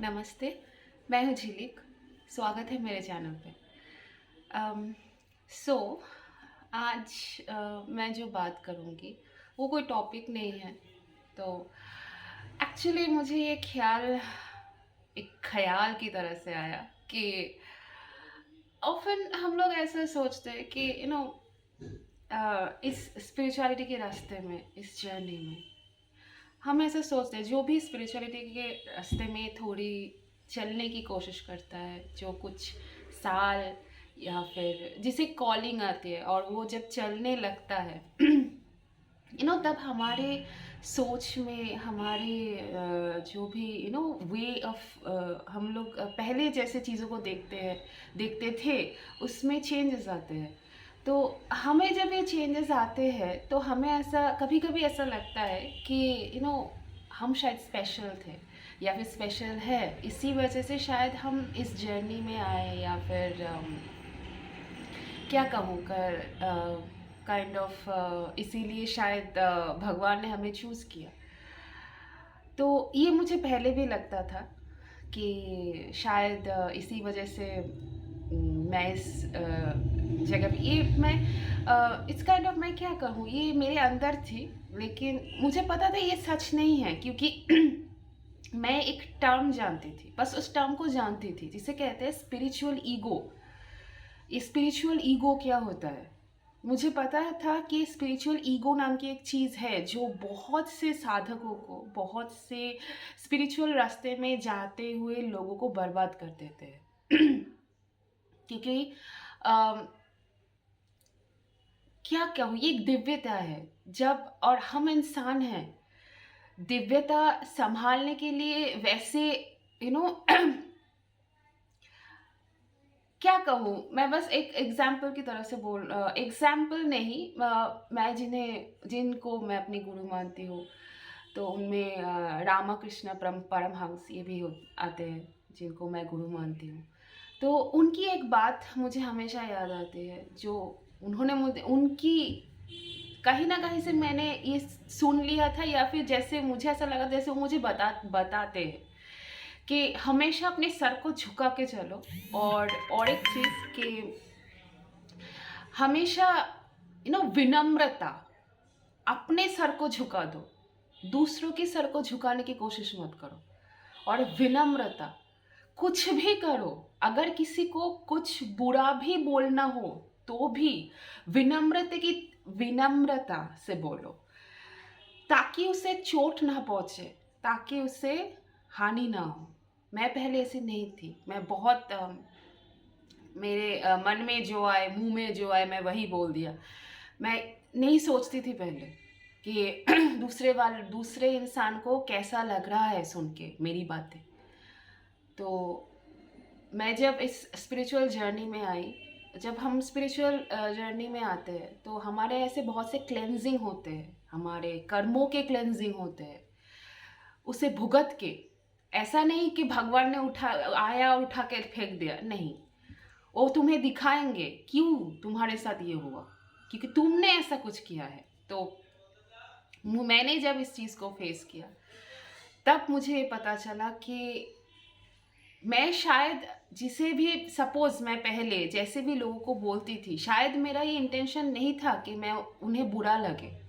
नमस्ते, मैं हूँ झिलिक। स्वागत है मेरे चैनल पे। अम, सो आज मैं जो बात करूँगी वो कोई टॉपिक नहीं है। तो एक्चुअली मुझे ये ख्याल एक ख़याल की तरह से आया कि ऑफ़न हम लोग ऐसा सोचते हैं कि इस स्पिरिचुअलिटी के रास्ते में, इस जर्नी में हम ऐसा सोचते हैं, जो भी स्पिरिचुअलिटी के रास्ते में थोड़ी चलने की कोशिश करता है, जो कुछ साल या फिर जिसे कॉलिंग आती है और वो जब चलने लगता है तब हमारे सोच में हमारे जो भी वे ऑफ हम लोग पहले जैसे चीज़ों को देखते थे, उसमें चेंजेस आते हैं। तो हमें जब ये चेंजेस आते हैं तो हमें ऐसा कभी कभी ऐसा लगता है कि हम शायद स्पेशल थे या फिर स्पेशल है, इसी वजह से शायद हम इस जर्नी में आए, या फिर क्या कहूँ कर काइंड ऑफ इसीलिए शायद भगवान ने हमें चूज़ किया। तो ये मुझे पहले भी लगता था कि शायद इसी वजह से मैं इस जगह पे ये मैं इट्स काइंड ऑफ, मैं क्या कहूँ, ये मेरे अंदर थी। लेकिन मुझे पता था ये सच नहीं है, क्योंकि मैं एक टर्म जानती थी, बस उस टर्म को जानती थी जिसे कहते हैं स्पिरिचुअल ईगो। स्पिरिचुअल ईगो क्या होता है मुझे पता था कि स्पिरिचुअल ईगो नाम की एक चीज़ है जो बहुत से साधकों को, बहुत से स्पिरिचुअल रास्ते में जाते हुए लोगों को बर्बाद कर देते हैं क्योंकि अम, क्या कहूँ, ये एक दिव्यता है। जब और हम इंसान हैं, दिव्यता संभालने के लिए वैसे यू नो क्या कहूँ, मैं बस एक एग्जाम्पल की तरह से एग्जाम्पल नहीं, मैं जिनको मैं अपनी गुरु मानती हूँ, तो उनमें रामकृष्ण परमहंस ये भी आते हैं जिनको मैं गुरु मानती हूँ। तो उनकी एक बात मुझे हमेशा याद आती है, जो उन्होंने मुझे उनकी कहीं ना कहीं से मैंने ये सुन लिया था, या फिर जैसे मुझे ऐसा लगा जैसे वो मुझे बताते हैं कि हमेशा अपने सर को झुका के चलो। और एक चीज़ कि हमेशा विनम्रता, अपने सर को झुका दो, दूसरों के सर को झुकाने की कोशिश मत करो। और विनम्रता, कुछ भी करो, अगर किसी को कुछ बुरा भी बोलना हो तो भी विनम्रता से बोलो, ताकि उसे चोट ना पहुंचे, ताकि उसे हानि ना हो। मैं पहले ऐसी नहीं थी, मैं बहुत मेरे मन में जो आए, मुंह में जो आए, मैं वही बोल दिया। मैं नहीं सोचती थी पहले कि दूसरे इंसान को कैसा लग रहा है सुन के मेरी बातें। तो मैं जब इस स्पिरिचुअल जर्नी में आई, जब हम स्पिरिचुअल जर्नी में आते हैं तो हमारे ऐसे बहुत से क्लेंजिंग होते हैं, हमारे कर्मों के क्लेंजिंग होते हैं, उसे भुगत के। ऐसा नहीं कि भगवान ने आया और उठा के फेंक दिया, नहीं। वो तुम्हें दिखाएंगे क्यों तुम्हारे साथ ये हुआ, क्योंकि तुमने ऐसा कुछ किया है। तो मैंने जब इस चीज़ को फेस किया, तब मुझे ये पता चला कि मैं शायद जिसे भी, सपोज मैं पहले जैसे भी लोगों को बोलती थी, शायद मेरा ये इंटेंशन नहीं था कि मैं उन्हें बुरा लगे।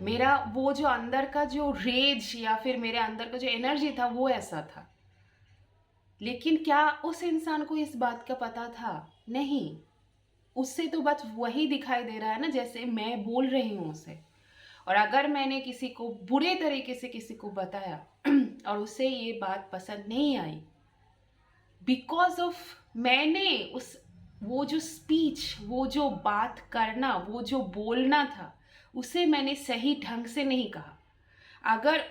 मेरा वो जो अंदर का जो रेज या फिर मेरे अंदर का जो एनर्जी था वो ऐसा था। लेकिन क्या उस इंसान को इस बात का पता था? नहीं। उससे तो बस वही दिखाई दे रहा है ना, जैसे मैं बोल रही हूँ उसे। और अगर मैंने किसी को बुरे तरीके से किसी को बताया और उसे ये बात पसंद नहीं आई, बिकॉज ऑफ मैंने उस वो जो स्पीच, वो जो बात करना, वो जो बोलना था, उसे मैंने सही ढंग से नहीं कहा। अगर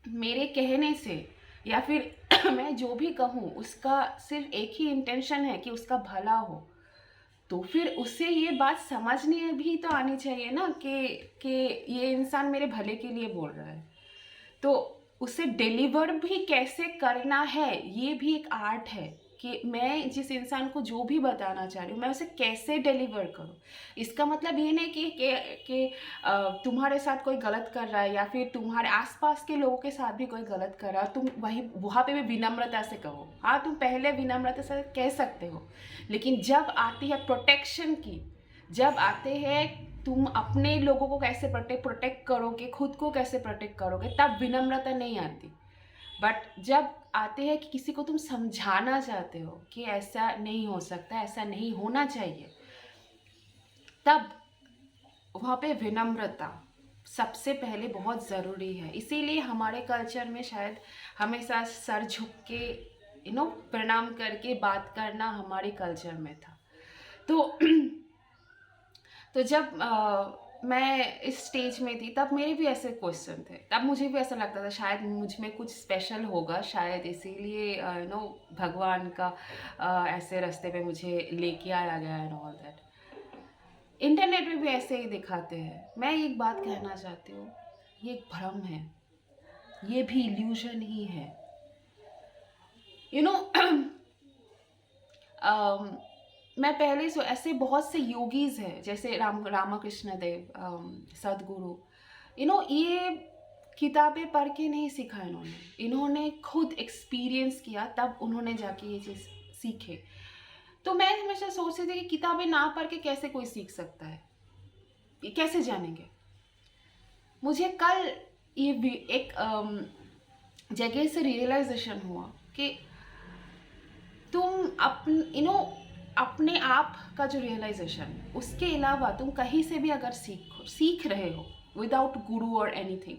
मेरे कहने से या फिर मैं जो भी कहूँ उसका सिर्फ एक ही इंटेंशन है कि उसका भला हो, तो फिर उसे ये बात समझने भी तो आनी चाहिए ना कि ये इंसान मेरे भले के लिए बोल रहा है। तो उसे डिलीवर भी कैसे करना है, ये भी एक आर्ट है कि मैं जिस इंसान को जो भी बताना चाह रही हूँ मैं उसे कैसे डिलीवर करूँ। इसका मतलब ये नहीं कि तुम्हारे साथ कोई गलत कर रहा है या फिर तुम्हारे आसपास के लोगों के साथ भी कोई गलत कर रहा है, तुम वही वहाँ पे भी विनम्रता से कहो। हाँ, तुम पहले विनम्रता से कह सकते हो, लेकिन जब आती है प्रोटेक्शन की, जब आते हैं तुम अपने लोगों को कैसे प्रोटेक्ट करोगे, खुद को कैसे प्रोटेक्ट करोगे, तब विनम्रता नहीं आती। बट जब आते हैं कि किसी को तुम समझाना चाहते हो कि ऐसा नहीं हो सकता, ऐसा नहीं होना चाहिए, तब वहाँ पे विनम्रता सबसे पहले बहुत ज़रूरी है। इसीलिए हमारे कल्चर में शायद हमेशा सर झुक के प्रणाम करके बात करना हमारे कल्चर में था। तो तो जब मैं इस स्टेज में थी तब मेरे भी ऐसे क्वेश्चन थे, तब मुझे भी ऐसा लगता था शायद मुझ में कुछ स्पेशल होगा, शायद इसीलिए भगवान का ऐसे रास्ते पे मुझे लेके आया गया एंड ऑल दैट। इंटरनेट में भी ऐसे ही दिखाते हैं। मैं एक बात कहना चाहती हूँ, ये एक भ्रम है, ये भी इल्यूजन ही है। मैं पहले से ऐसे बहुत से योगीज हैं जैसे रामकृष्ण देव, सदगुरु, ये किताबें पढ़ के नहीं सीखा इन्होंने खुद एक्सपीरियंस किया, तब उन्होंने जाके ये चीज़ सीखे। तो मैं हमेशा सोचती थी कि किताबें ना पढ़ के कैसे कोई सीख सकता है, ये कैसे जानेंगे। मुझे कल ये एक जगह से रियलाइजेशन हुआ कि तुम अपने आप का जो रियलाइजेशन, उसके अलावा तुम कहीं से भी अगर सीख रहे हो विदाउट गुरु और एनीथिंग,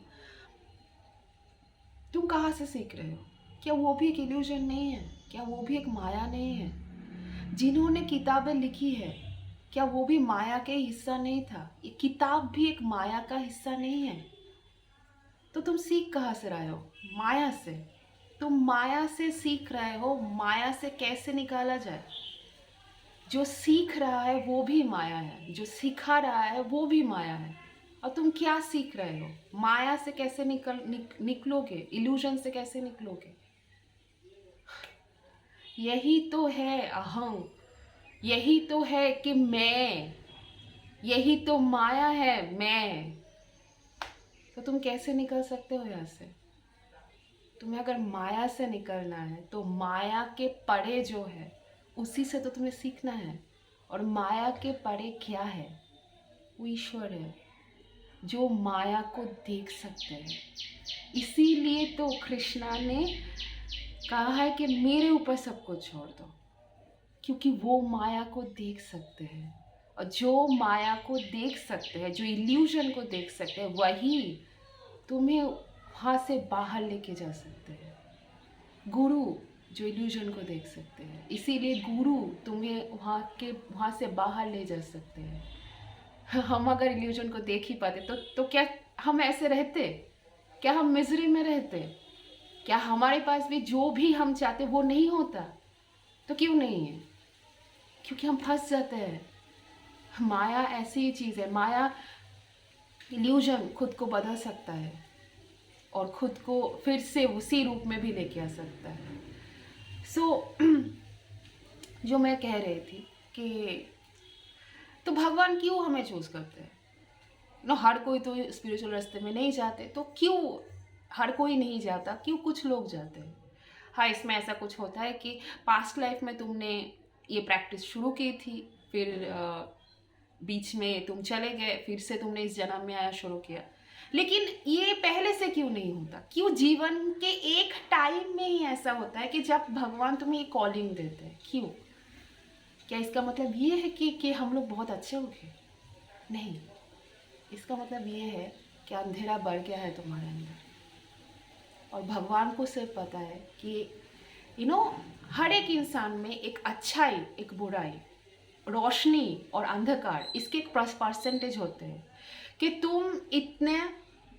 तुम कहाँ से सीख रहे हो? क्या वो भी एक इल्यूजन नहीं है? क्या वो भी एक माया नहीं है? जिन्होंने किताबें लिखी है, क्या वो भी माया के हिस्सा नहीं था? ये किताब भी एक माया का हिस्सा नहीं है? तो तुम सीख कहाँ से रहे हो? माया से। तुम माया से सीख रहे हो, माया से कैसे निकाला जाए? जो सीख रहा है वो भी माया है, जो सिखा रहा है वो भी माया है। और तुम क्या सीख रहे हो? माया से कैसे निकलोगे? इल्यूजन से कैसे निकलोगे? यही तो है अहं, यही तो है कि मैं, यही तो माया है मैं। तो तुम कैसे निकल सकते हो यहाँ से? तुम्हें अगर माया से निकलना है तो माया के परे जो है उसी से तो तुम्हें सीखना है। और माया के परे क्या है? वो ईश्वर है जो माया को देख सकते हैं। इसीलिए तो कृष्णा ने कहा है कि मेरे ऊपर सब कुछ छोड़ दो, क्योंकि वो माया को देख सकते हैं। और जो माया को देख सकते हैं, जो इल्यूजन को देख सकते हैं, वही तुम्हें वहाँ से बाहर लेके जा सकते हैं। गुरु जो इल्यूजन को देख सकते हैं, इसीलिए गुरु तुम्हें वहाँ से बाहर ले जा सकते हैं। हम अगर इल्यूजन को देख ही पाते तो क्या हम ऐसे रहते? क्या हम मिजरी में रहते? क्या हमारे पास भी जो भी हम चाहते वो नहीं होता? तो क्यों नहीं है? क्योंकि हम फंस जाते हैं। माया ऐसी ही चीज़ है, माया इल्यूजन खुद को बदल सकता है और खुद को फिर से उसी रूप में भी लेके आ सकता है। जो मैं कह रही थी कि तो भगवान क्यों हमें चूज करते हैं? हर कोई तो स्पिरिचुअल रास्ते में नहीं जाते, तो क्यों हर कोई नहीं जाता, क्यों कुछ लोग जाते हैं? हाँ, इसमें ऐसा कुछ होता है कि पास्ट लाइफ में तुमने ये प्रैक्टिस शुरू की थी, फिर बीच में तुम चले गए, फिर से तुमने इस जन्म में आया शुरू किया। लेकिन ये पहले से क्यों नहीं होता? क्यों जीवन के एक टाइम में ही ऐसा होता है कि जब भगवान तुम्हें ये कॉलिंग देते हैं? क्यों? क्या इसका मतलब ये है कि हम लोग बहुत अच्छे हो गए? नहीं, इसका मतलब ये है कि अंधेरा बढ़ गया है तुम्हारे अंदर। और भगवान को सिर्फ पता है कि हर एक इंसान में एक अच्छाई, एक बुराई, रोशनी और अंधकार, इसके एक परसेंटेज होते हैं कि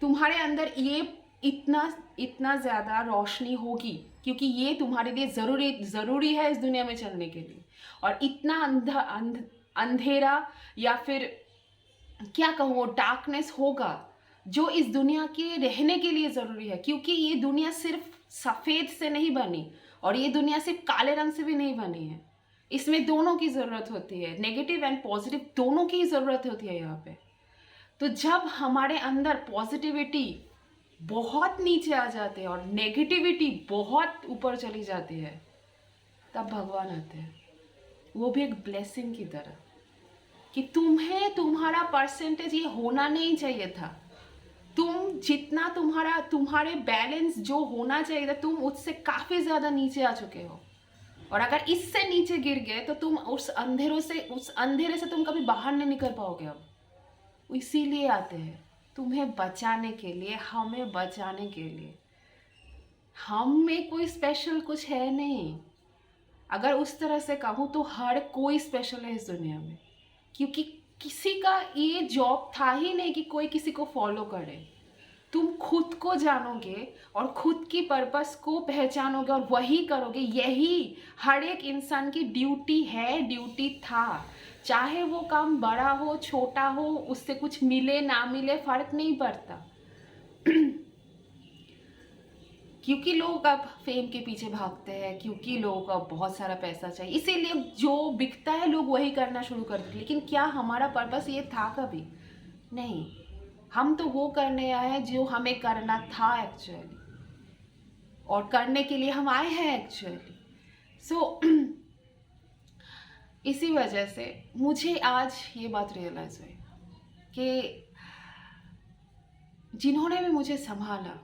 तुम्हारे अंदर ये इतना ज़्यादा रोशनी होगी क्योंकि ये तुम्हारे लिए ज़रूरी है इस दुनिया में चलने के लिए, और इतना अंधेरा या फिर क्या कहूँ डार्कनेस होगा जो इस दुनिया के रहने के लिए ज़रूरी है, क्योंकि ये दुनिया सिर्फ सफ़ेद से नहीं बनी, और ये दुनिया सिर्फ काले रंग से भी नहीं बनी है, इसमें दोनों की ज़रूरत होती है, नेगेटिव एंड पॉजिटिव दोनों की ज़रूरत होती है यहाँ पे। तो जब हमारे अंदर पॉजिटिविटी बहुत नीचे आ जाते हैं और नेगेटिविटी बहुत ऊपर चली जाती है, तब भगवान आते हैं, वो भी एक ब्लेसिंग की तरह, कि तुम्हें तुम्हारा परसेंटेज ये होना नहीं चाहिए था, तुम जितना तुम्हारे बैलेंस जो होना चाहिए था, तुम उससे काफ़ी ज़्यादा नीचे आ चुके हो, और अगर इससे नीचे गिर गए तो तुम उस अंधेरे से तुम कभी बाहर नहीं निकल पाओगे। अब इसीलिए आते हैं, तुम्हें बचाने के लिए, हमें बचाने के लिए। हम में कोई स्पेशल कुछ है नहीं, अगर उस तरह से कहूँ तो हर कोई स्पेशल है इस दुनिया में, क्योंकि किसी का ये जॉब था ही नहीं कि कोई किसी को फॉलो करे। तुम खुद को जानोगे और खुद की पर्पस को पहचानोगे और वही करोगे, यही हर एक इंसान की ड्यूटी है, ड्यूटी था। चाहे वो काम बड़ा हो छोटा हो, उससे कुछ मिले ना मिले फर्क नहीं पड़ता। क्योंकि लोग अब फेम के पीछे भागते हैं, क्योंकि लोगों को अब बहुत सारा पैसा चाहिए, इसीलिए जो बिकता है लोग वही करना शुरू कर देते। लेकिन क्या हमारा पर्पस ये था कभी? नहीं, हम तो वो करने आए हैं जो हमें करना था एक्चुअली, और करने के लिए हम आए हैं एक्चुअली। सो इसी वजह से मुझे आज ये बात रियलाइज़ हुई कि जिन्होंने भी मुझे संभाला,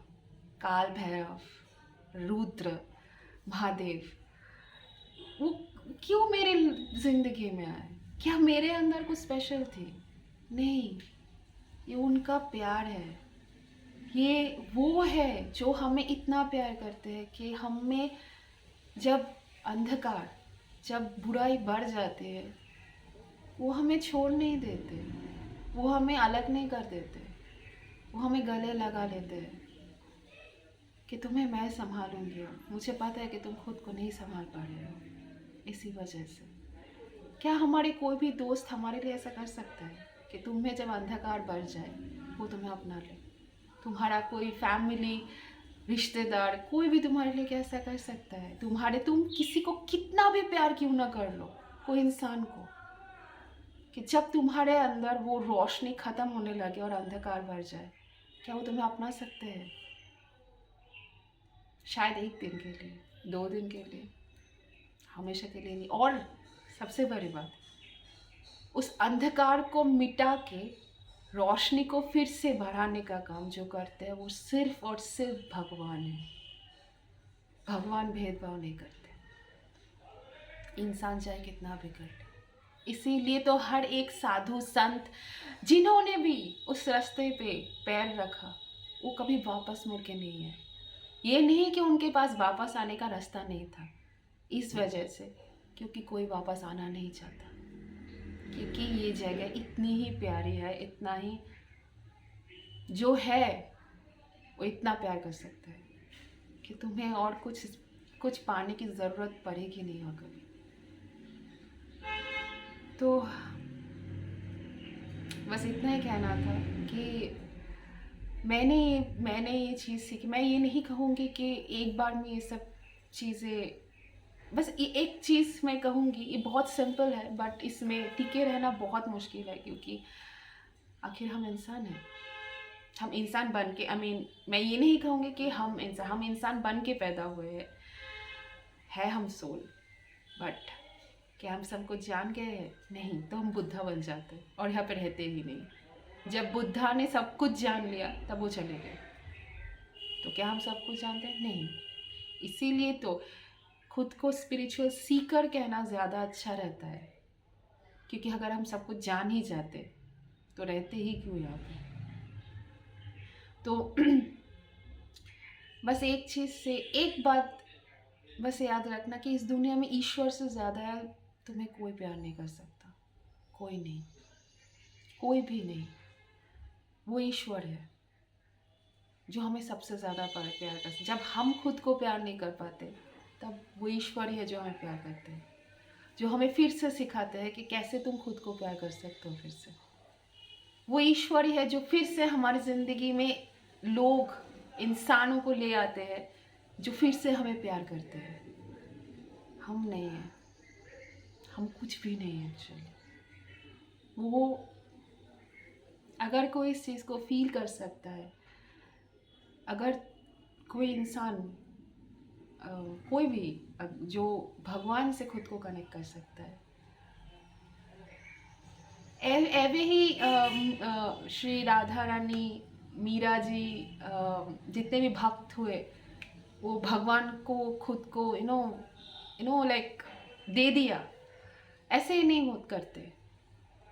काल भैरव, रुद्र, महादेव, वो क्यों मेरे ज़िंदगी में आए? क्या मेरे अंदर कुछ स्पेशल थी? नहीं, ये उनका प्यार है। ये वो है जो हमें इतना प्यार करते हैं कि हमें जब अंधकार, जब बुराई बढ़ जाती है, वो हमें छोड़ नहीं देते, वो हमें अलग नहीं कर देते, वो हमें गले लगा लेते हैं कि तुम्हें मैं संभालूंगी। मुझे पता है कि तुम खुद को नहीं संभाल पा रहे हो। इसी वजह से क्या हमारे कोई भी दोस्त हमारे लिए ऐसा कर सकता है कि तुम्हें जब अंधकार बढ़ जाए वो तुम्हें अपना ले? तुम्हारा कोई फैमिली, रिश्तेदार, कोई भी तुम्हारे लिए क्या ऐसा कर सकता है? तुम किसी को कितना भी प्यार क्यों ना कर लो, कोई इंसान को, कि जब तुम्हारे अंदर वो रोशनी ख़त्म होने लगे और अंधकार बढ़ जाए, क्या वो तुम्हें अपना सकते हैं? शायद एक दिन के लिए, 2 दिन के लिए, हमेशा के लिए नहीं। और सबसे बड़ी बात, उस अंधकार को मिटा के रोशनी को फिर से बढ़ाने का काम जो करते हैं, वो सिर्फ और सिर्फ भगवान है। भगवान भेदभाव नहीं करते, इंसान चाहे कितना भी कर ले। इसीलिए तो हर एक साधु संत जिन्होंने भी उस रास्ते पे पैर रखा, वो कभी वापस मुड़ के नहीं है। ये नहीं कि उनके पास वापस आने का रास्ता नहीं था, इस वजह से क्योंकि कोई वापस आना नहीं चाहता, क्योंकि ये जगह इतनी ही प्यारी है, इतना ही जो है वो इतना प्यार कर सकता है कि तुम्हें और कुछ पाने की ज़रूरत पड़ेगी नहीं और कभी। तो बस इतना ही कहना था कि मैंने ये चीज़ सीखी। मैं ये नहीं कहूँगी कि एक बार में ये सब चीज़ें, बस ये एक चीज़ मैं कहूँगी, ये बहुत सिंपल है बट इसमें टिके रहना बहुत मुश्किल है, क्योंकि आखिर हम इंसान हैं। हम इंसान बन के, मैं ये नहीं कहूँगी कि हम इंसान बन के पैदा हुए है हम सोल, बट क्या हम सब कुछ जान गए हैं? नहीं, तो हम बुद्धा बन जाते और यहाँ पे रहते ही नहीं। जब बुद्धा ने सब कुछ जान लिया तब वो चले गए। तो क्या हम सब कुछ जानते हैं? नहीं। इसीलिए तो खुद को स्पिरिचुअल सीकर कहना ज़्यादा अच्छा रहता है, क्योंकि अगर हम सब कुछ जान ही जाते तो रहते ही क्यों यहाँ पे। तो बस एक चीज़ से एक बात बस याद रखना कि इस दुनिया में ईश्वर से ज़्यादा तुम्हें कोई प्यार नहीं कर सकता, कोई नहीं, कोई भी नहीं। वो ईश्वर है जो हमें सबसे ज़्यादा प्यार करते हैं। जब हम खुद को प्यार नहीं कर पाते तब वो ईश्वर ही है जो हमें प्यार करते हैं, जो हमें फिर से सिखाते हैं कि कैसे तुम खुद को प्यार कर सकते हो फिर से। वो ईश्वर ही है जो फिर से हमारी ज़िंदगी में लोग, इंसानों को ले आते हैं जो फिर से हमें प्यार करते हैं। हम नहीं हैं, हम कुछ भी नहीं हैं एक्चुअली। वो अगर कोई इस चीज़ को फील कर सकता है, अगर कोई इंसान कोई भी जो भगवान से खुद को कनेक्ट कर सकता है, एवे ही श्री राधा रानी, मीरा जी, जितने भी भक्त हुए, वो भगवान को खुद को लाइक दे दिया। ऐसे ही नहीं होत करते,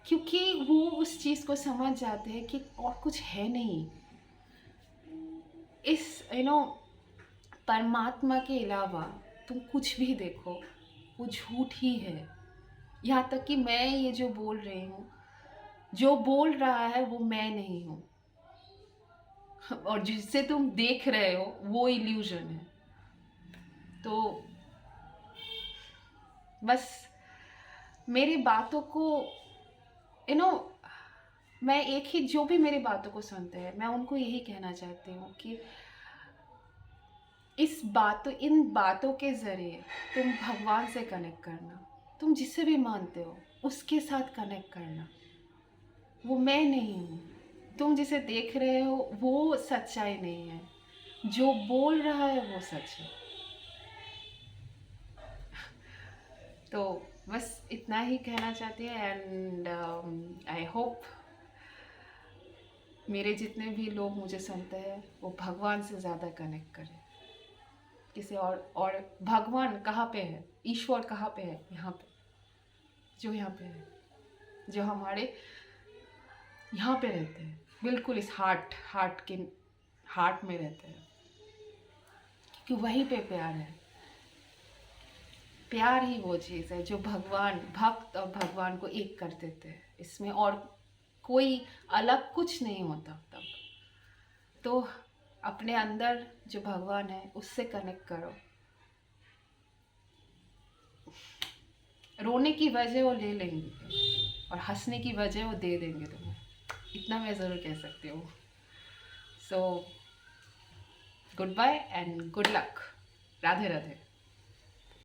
क्योंकि वो उस चीज़ को समझ जाते हैं कि और कुछ है नहीं इस परमात्मा के अलावा। तुम कुछ भी देखो, वो झूठ ही है। यहाँ तक कि मैं ये जो बोल रही हूँ, जो बोल रहा है वो मैं नहीं हूँ, और जिससे तुम देख रहे हो वो इल्यूजन है। तो बस मेरी बातों को मैं एक ही, जो भी मेरी बातों को सुनते हैं, मैं उनको यही कहना चाहती हूँ कि इन बातों के ज़रिए तुम भगवान से कनेक्ट करना। तुम जिसे भी मानते हो उसके साथ कनेक्ट करना। वो मैं नहीं हूँ, तुम जिसे देख रहे हो वो सच्चाई नहीं है, जो बोल रहा है वो सच है। तो बस इतना ही कहना चाहती है। एंड आई होप मेरे जितने भी लोग मुझे सुनते हैं वो भगवान से ज़्यादा कनेक्ट करें किसी और भगवान कहाँ पे है, ईश्वर कहाँ पे है? यहाँ पे, जो यहाँ पे है, जो हमारे यहाँ पे रहते हैं, बिल्कुल इस हार्ट में रहते हैं, क्योंकि वहीं पे प्यार है। प्यार ही वो चीज़ है जो भक्त और भगवान को एक कर देते हैं। इसमें और कोई अलग कुछ नहीं होता तब। तो अपने अंदर जो भगवान है उससे कनेक्ट करो। रोने की वजह वो ले लेंगे और हंसने की वजह वो दे देंगे तुम्हें, इतना मैं ज़रूर कह सकती हूँ। So goodbye and good luck. Radhe Radhe.